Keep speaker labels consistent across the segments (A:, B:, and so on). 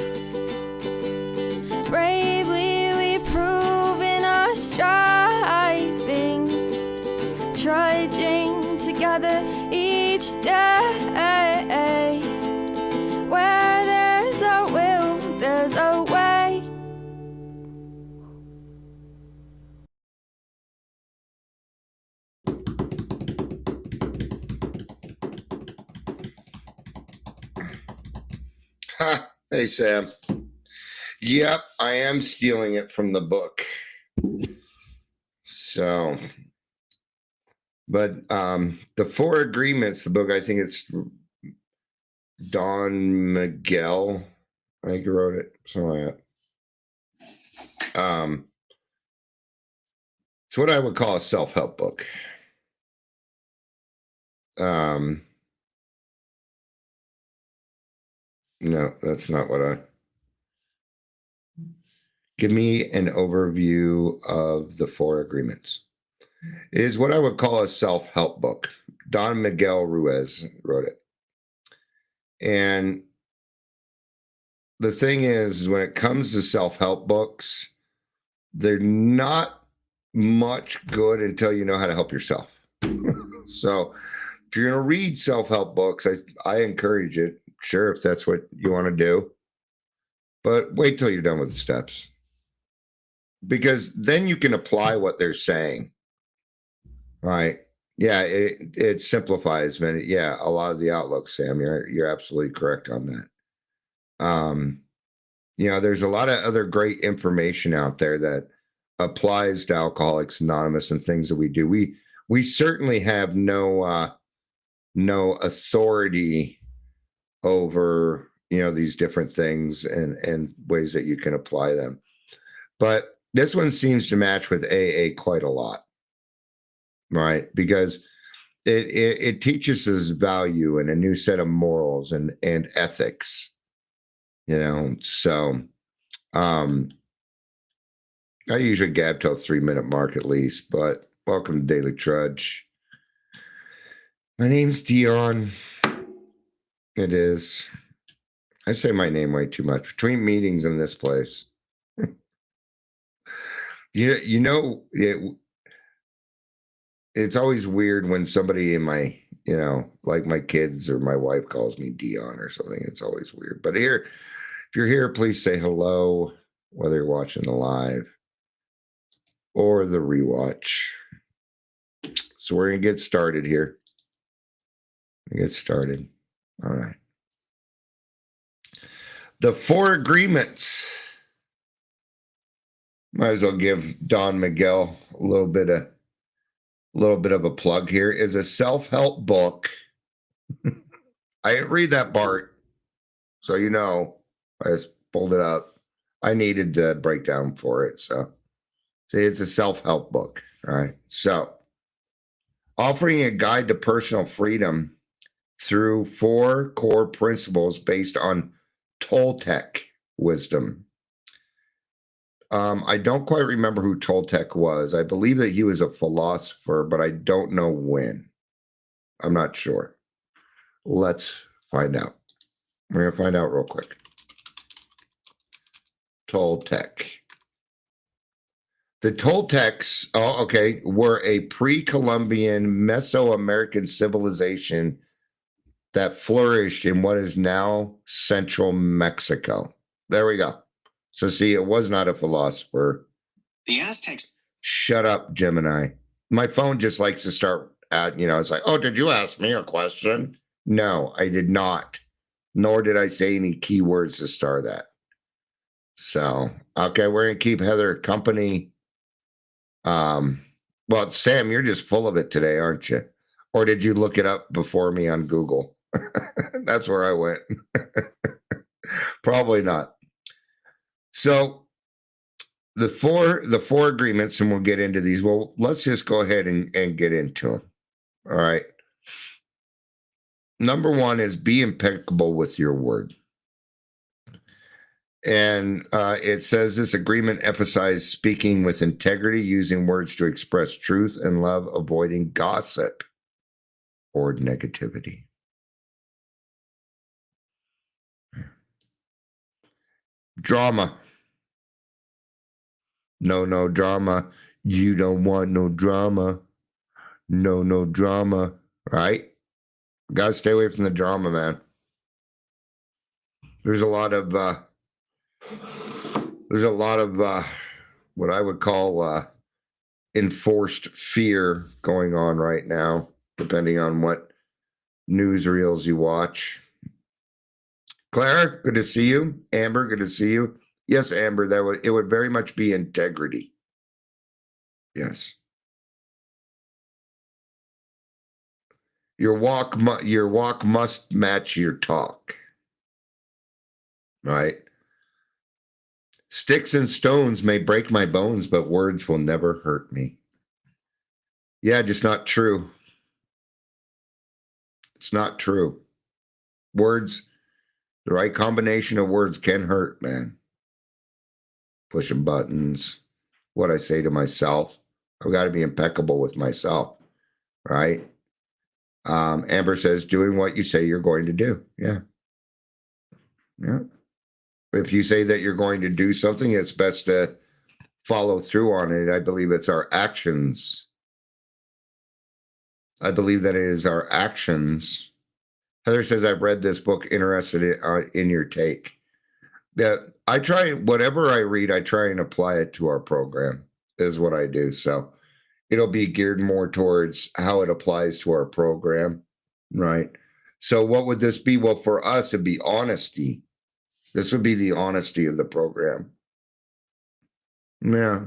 A: steps. Bravely we prove in our striving, trudging together each day. Where there's a will, there's a way.
B: Hey, Sam. Yep, I am stealing it from the book. So, but the Four Agreements, the book, I think it's Don Miguel. I think he wrote it, something like that. It's what I would call a self-help book. No, that's not what I... Give me an overview of the Four Agreements. It is what I would call a self-help book. Don Miguel Ruiz wrote it. And the thing is, when it comes to self-help books, they're not much good until you know how to help yourself. So if you're going to read self-help books, I encourage it. Sure, if that's what you want to do. But wait till you're done with the steps. Because then you can apply what they're saying. Right. Yeah, it simplifies many. Yeah, a lot of the outlook, Sam. You're absolutely correct on that. There's a lot of other great information out there that applies to Alcoholics Anonymous and things that we do. We certainly have no authority over these different things and ways that you can apply them. But this one seems to match with AA quite a lot. Right, because it teaches us value and a new set of morals and ethics, So, I usually gab till 3-minute mark at least. But welcome to Daily Trudge. My name's Dion. It is. I say my name way too much between meetings in this place. It's always weird when somebody in my, like my kids or my wife calls me Dion or something. It's always weird. But here, if you're here, please say hello, whether you're watching the live or the rewatch. So we're going to get started here. All right. The Four Agreements. Might as well give Don Miguel a little bit of a plug here. Is a self-help book. I didn't read that part, so I just pulled it up. I needed the breakdown for it, so see, it's a self-help book. All right, so offering a guide to personal freedom through 4 core principles based on Toltec wisdom. I don't quite remember who Toltec was. I believe that he was a philosopher, but I don't know when. I'm not sure. Let's find out. We're going to find out real quick. Toltec. The Toltecs, were a pre-Columbian Mesoamerican civilization that flourished in what is now central Mexico. There we go. So see, it was not a philosopher.
C: The Aztecs.
B: Shut up, Gemini. My phone just likes to start at, it's like, oh, did you ask me a question? No, I did not. Nor did I say any keywords to start that. So, okay, we're going to keep Heather company. Well, Sam, you're just full of it today, aren't you? Or did you look it up before me on Google? That's where I went. Probably not. So the four agreements, and we'll get into these. Well, let's just go ahead and get into them. All right. Number 1 is be impeccable with your word. And it says this agreement emphasizes speaking with integrity, using words to express truth and love, avoiding gossip or negativity. Drama. No drama. You don't want no drama. No drama. Right? Gotta stay away from the drama, man. There's a lot of what I would call enforced fear going on right now, depending on what newsreels you watch. Clara, good to see you. Amber, good to see you. Yes, Amber, it would very much be integrity. Yes. Your walk must match your talk. Right? Sticks and stones may break my bones, but words will never hurt me. Yeah, just not true. It's not true. Words, the right combination of words can hurt, man. Pushing buttons, what I say to myself. I've got to be impeccable with myself, right? Amber says, doing what you say you're going to do. Yeah. Yeah. If you say that you're going to do something, it's best to follow through on it. I believe it's our actions. I believe that it is our actions. Heather says, I've read this book, interested in your take. Yeah, I try, whatever I read, I try and apply it to our program, is what I do. So it'll be geared more towards how it applies to our program, right? So what would this be? Well, for us, it'd be honesty. This would be the honesty of the program. Yeah.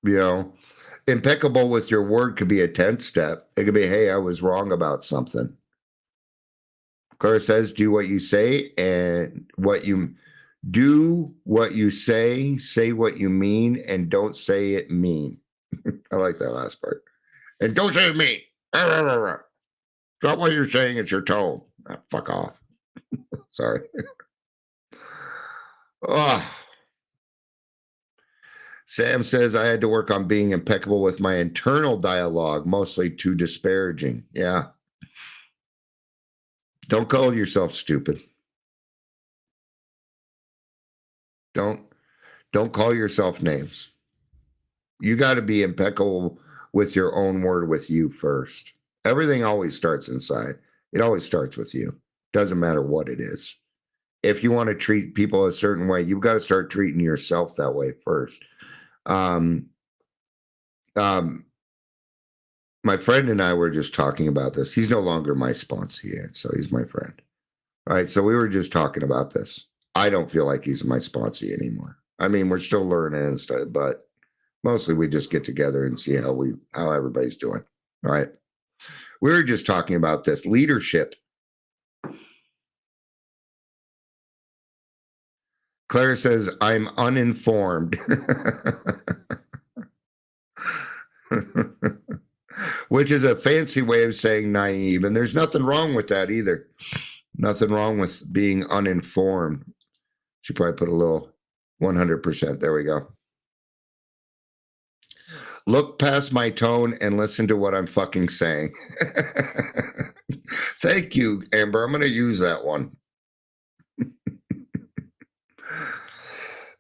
B: You know, impeccable with your word could be a 10th step. It could be, hey, I was wrong about something. Clara says, do what you say and what you do, what you say what you mean, and don't say it mean. I like that last part. And don't say it mean. It's not what you're saying, it's your tone. Fuck off. Sorry. Oh. Sam says, I had to work on being impeccable with my internal dialogue, mostly too disparaging. Yeah. Don't call yourself stupid. Don't call yourself names. You got to be impeccable with your own word with you first. Everything always starts inside. It always starts with you. Doesn't matter what it is. If you want to treat people a certain way, you've got to start treating yourself that way first. My friend and I were just talking about this. He's no longer my sponsee, so he's my friend. All right, so we were just talking about this. I don't feel like he's my sponsee anymore. I mean, we're still learning and stuff, but mostly we just get together and see how everybody's doing. All right. We were just talking about this leadership. Claire says, I'm uninformed. Which is a fancy way of saying naive. And there's nothing wrong with that either. Nothing wrong with being uninformed. She probably put a little 100%. There we go. Look past my tone and listen to what I'm fucking saying. Thank you, Amber. I'm going to use that one.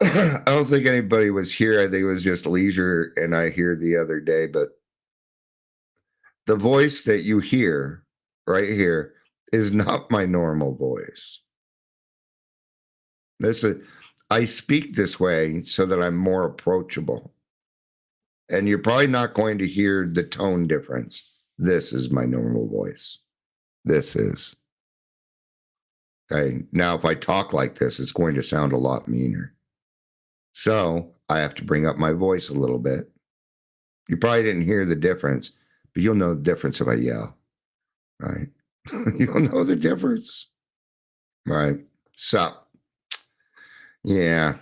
B: I don't think anybody was here. I think it was just Leisure and I here the other day. But the voice that you hear right here is not my normal voice. I speak this way so that I'm more approachable. And you're probably not going to hear the tone difference. This is my normal voice. This is. Okay. Now, if I talk like this, it's going to sound a lot meaner. So I have to bring up my voice a little bit. You probably didn't hear the difference, but you'll know the difference if I yell. Right? You'll know the difference. Right. So, yeah.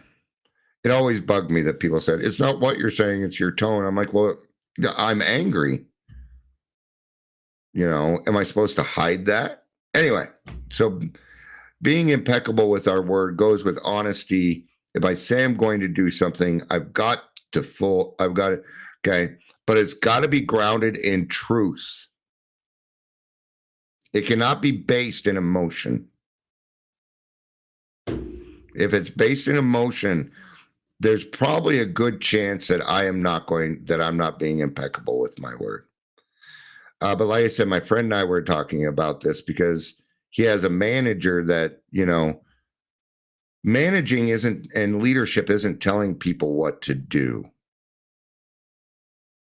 B: It always bugged me that people said, it's not what you're saying, it's your tone. I'm like, well, I'm angry. You know, am I supposed to hide that? Anyway, so being impeccable with our word goes with honesty. If I say I'm going to do something, I've got it. Okay. But it's got to be grounded in truth. It cannot be based in emotion. If it's based in emotion, there's probably a good chance that I'm not being impeccable with my word. But like I said, my friend and I were talking about this because he has a manager that, managing isn't, and leadership isn't telling people what to do.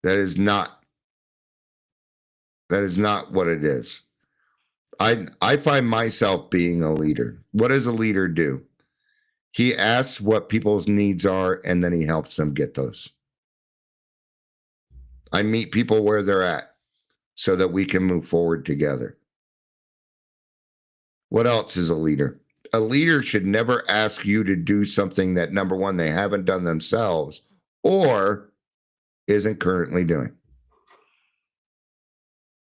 B: That is not what it is. I find myself being a leader. What does a leader do? He asks what people's needs are, and then he helps them get those. I meet people where they're at so that we can move forward together. What else is a leader? A leader should never ask you to do something that, number one, they haven't done themselves or isn't currently doing.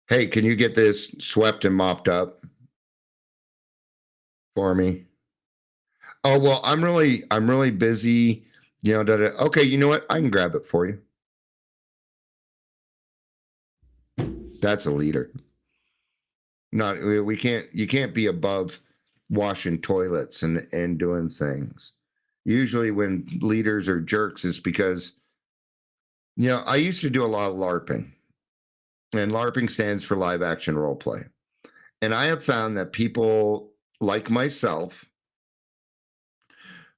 B: Hey, can you get this swept and mopped up for me? Oh, well, I'm really busy, Okay, you know what? I can grab it for you. That's a leader. You can't be above washing toilets and doing things. Usually when leaders are jerks is because, I used to do a lot of LARPing, and LARPing stands for live action role play. And I have found that people like myself,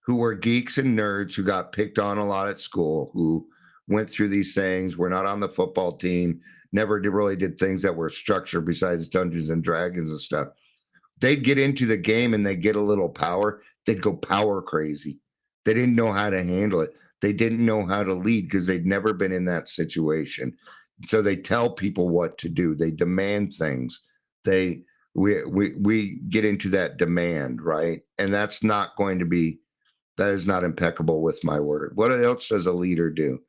B: who were geeks and nerds who got picked on a lot at school, who went through these things, were not on the football team, never really did things that were structured besides Dungeons and Dragons and stuff. They'd get into the game and they'd get a little power. They'd go power crazy. They didn't know how to handle it. They didn't know how to lead because they'd never been in that situation. So they tell people what to do. They demand things. We get into that demand, right? And that is not impeccable with my word. What else does a leader do?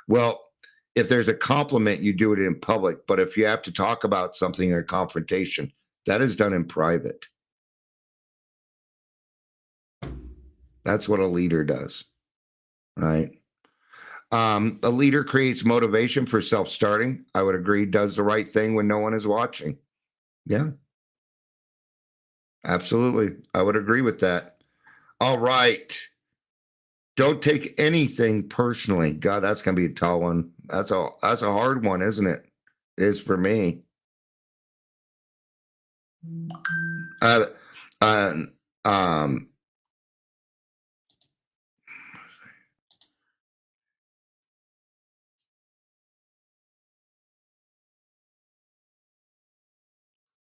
B: Well, if there's a compliment, you do it in public. But if you have to talk about something in a confrontation, that is done in private. That's what a leader does, right? A leader creates motivation for self-starting. I would agree, does the right thing when no one is watching. Yeah, absolutely. I would agree with that. All right. Don't take anything personally. God, that's going to be a tall one. That's a hard one, isn't it? It is for me.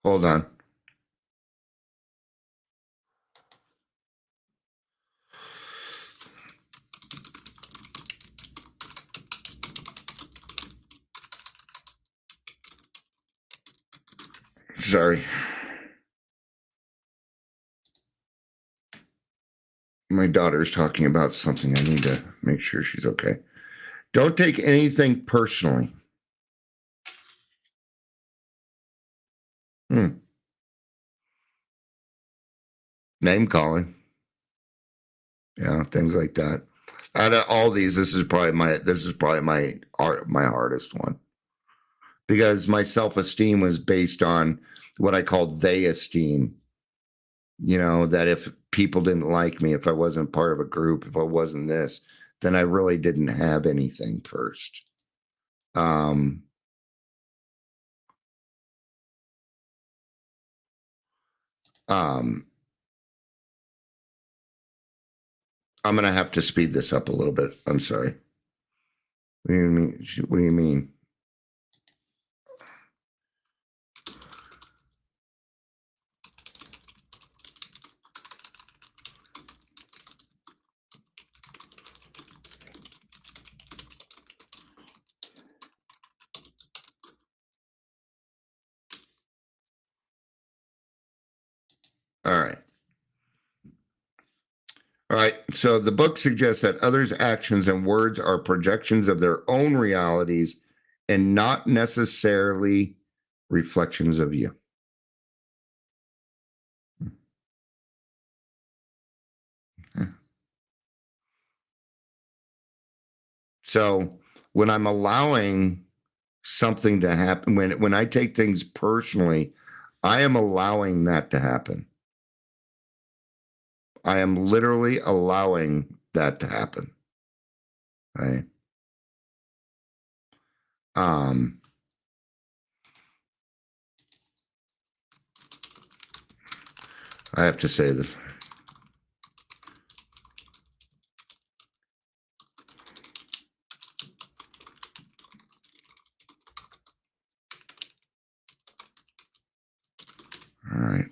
B: Hold on. Sorry. My daughter's talking about something. I need to make sure she's okay. Don't take anything personally. Name calling. Yeah, things like that. Out of all these, this is probably my hardest one, because my self-esteem was based on what I called they esteem. That if people didn't like me, if I wasn't part of a group, if I wasn't this, then I really didn't have anything first. I'm going to have to speed this up a little bit. I'm sorry. What do you mean? What do you mean? All right. All right. So the book suggests that others' actions and words are projections of their own realities and not necessarily reflections of you. So when I'm allowing something to happen, when I take things personally, I am allowing that to happen. I am literally allowing that to happen. Right. Um, I have to say this. All right.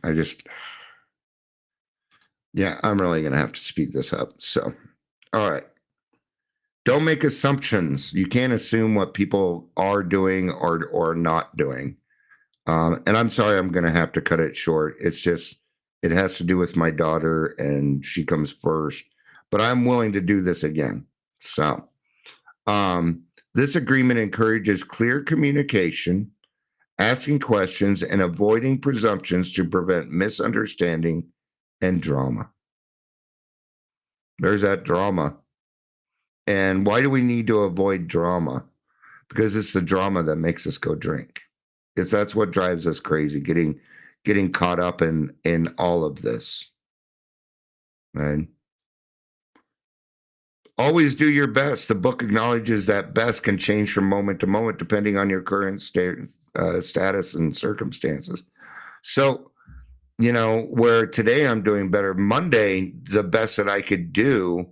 B: I'm really going to have to speed this up. So, all right. Don't make assumptions. You can't assume what people are doing or not doing. And I'm sorry, I'm going to have to cut it short. It's just, it has to do with my daughter and she comes first, but I'm willing to do this again. So, this agreement encourages clear communication, asking questions, and avoiding presumptions to prevent misunderstanding and drama. There's that drama. And why do we need to avoid drama? Because it's the drama that makes us go drink. That's what drives us crazy, getting caught up in all of this. Right? Always do your best. The book acknowledges that best can change from moment to moment depending on your current status and circumstances. So, where today I'm doing better, Monday, the best that I could do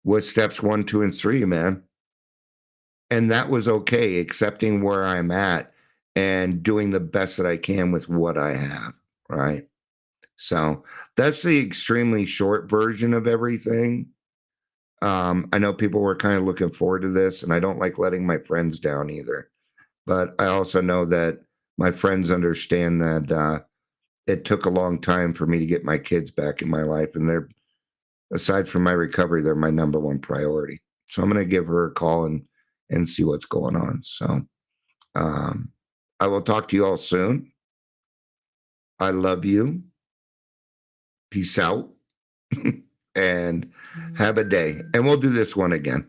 B: was steps 1, 2, and 3, man. And that was okay, accepting where I'm at and doing the best that I can with what I have, right? So that's the extremely short version of everything. I know people were kind of looking forward to this, and I don't like letting my friends down either. But I also know that my friends understand that it took a long time for me to get my kids back in my life, and they're, aside from my recovery, they're my number one priority. So I'm going to give her a call and see what's going on. So I will talk to you all soon. I love you. Peace out. And have a day. And we'll do this one again.